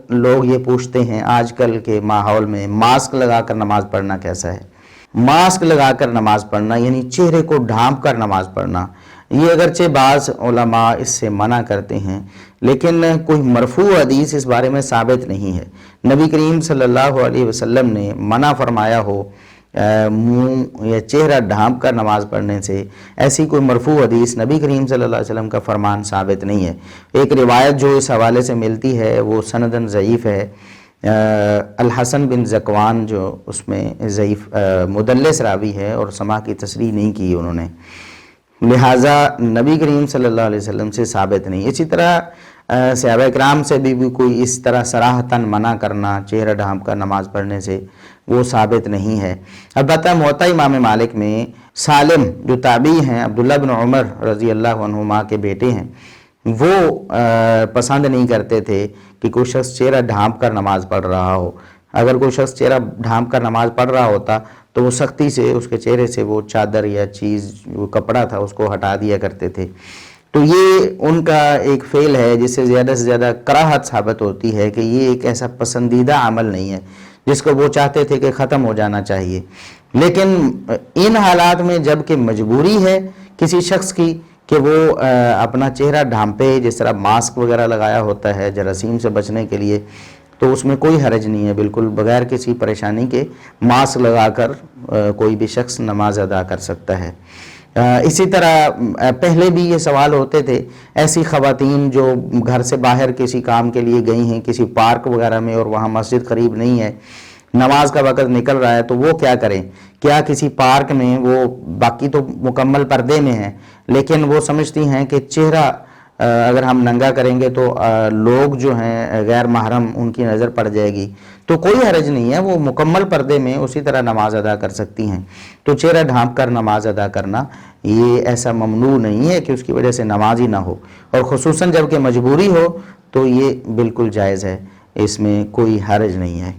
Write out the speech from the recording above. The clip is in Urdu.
لوگ یہ پوچھتے ہیں آج کل کے ماحول میں ماسک لگا کر نماز پڑھنا کیسا ہے؟ ماسک لگا کر نماز پڑھنا یعنی چہرے کو ڈھانپ کر نماز پڑھنا، یہ اگرچہ بعض علماء اس سے منع کرتے ہیں، لیکن کوئی مرفوع حدیث اس بارے میں ثابت نہیں ہے۔ نبی کریم صلی اللہ علیہ وسلم نے منع فرمایا ہو منہ یا چہرہ ڈھانپ کر نماز پڑھنے سے، ایسی کوئی مرفوع حدیث نبی کریم صلی اللہ علیہ وسلم کا فرمان ثابت نہیں ہے۔ ایک روایت جو اس حوالے سے ملتی ہے وہ سندن ضعیف ہے، الحسن بن زکوان جو اس میں ضعیف مدلس راوی ہے اور سماع کی تصریح نہیں کی انہوں نے، لہٰذا نبی کریم صلی اللہ علیہ وسلم سے ثابت نہیں۔ اسی طرح صحابہ اکرام سے بھی کوئی اس طرح صراحتاً منع کرنا چہرہ ڈھانپ کر نماز پڑھنے سے وہ ثابت نہیں ہے۔ البتہ موطا امام مالک میں سالم جو تابعی ہیں، عبداللہ بن عمر رضی اللہ عنہما کے بیٹے ہیں، وہ پسند نہیں کرتے تھے کہ کوئی شخص چہرہ ڈھانپ کر نماز پڑھ رہا ہو۔ اگر کوئی شخص چہرہ ڈھانپ کر نماز پڑھ رہا ہوتا تو وہ سختی سے اس کے چہرے سے وہ چادر یا چیز وہ کپڑا تھا اس کو ہٹا دیا کرتے تھے۔ تو یہ ان کا ایک فعل ہے جس سے زیادہ کراہت ثابت ہوتی ہے کہ یہ ایک ایسا پسندیدہ عمل نہیں ہے جس کو وہ چاہتے تھے کہ ختم ہو جانا چاہیے۔ لیکن ان حالات میں جب کہ مجبوری ہے کسی شخص کی کہ وہ اپنا چہرہ ڈھانپے، جس طرح ماسک وغیرہ لگایا ہوتا ہے جراثیم سے بچنے کے لیے، تو اس میں کوئی حرج نہیں ہے، بالکل بغیر کسی پریشانی کے ماسک لگا کر کوئی بھی شخص نماز ادا کر سکتا ہے۔ اسی طرح پہلے بھی یہ سوال ہوتے تھے، ایسی خواتین جو گھر سے باہر کسی کام کے لیے گئی ہیں کسی پارک وغیرہ میں اور وہاں مسجد قریب نہیں ہے، نماز کا وقت نکل رہا ہے، تو وہ کیا کریں؟ کیا کسی پارک میں وہ باقی تو مکمل پردے میں ہیں لیکن وہ سمجھتی ہیں کہ چہرہ اگر ہم ننگا کریں گے تو لوگ جو ہیں غیر محرم ان کی نظر پڑ جائے گی، تو کوئی حرج نہیں ہے، وہ مکمل پردے میں اسی طرح نماز ادا کر سکتی ہیں۔ تو چہرہ ڈھانپ کر نماز ادا کرنا یہ ایسا ممنوع نہیں ہے کہ اس کی وجہ سے نماز ہی نہ ہو، اور خصوصاً جب کہ مجبوری ہو تو یہ بالکل جائز ہے، اس میں کوئی حرج نہیں ہے۔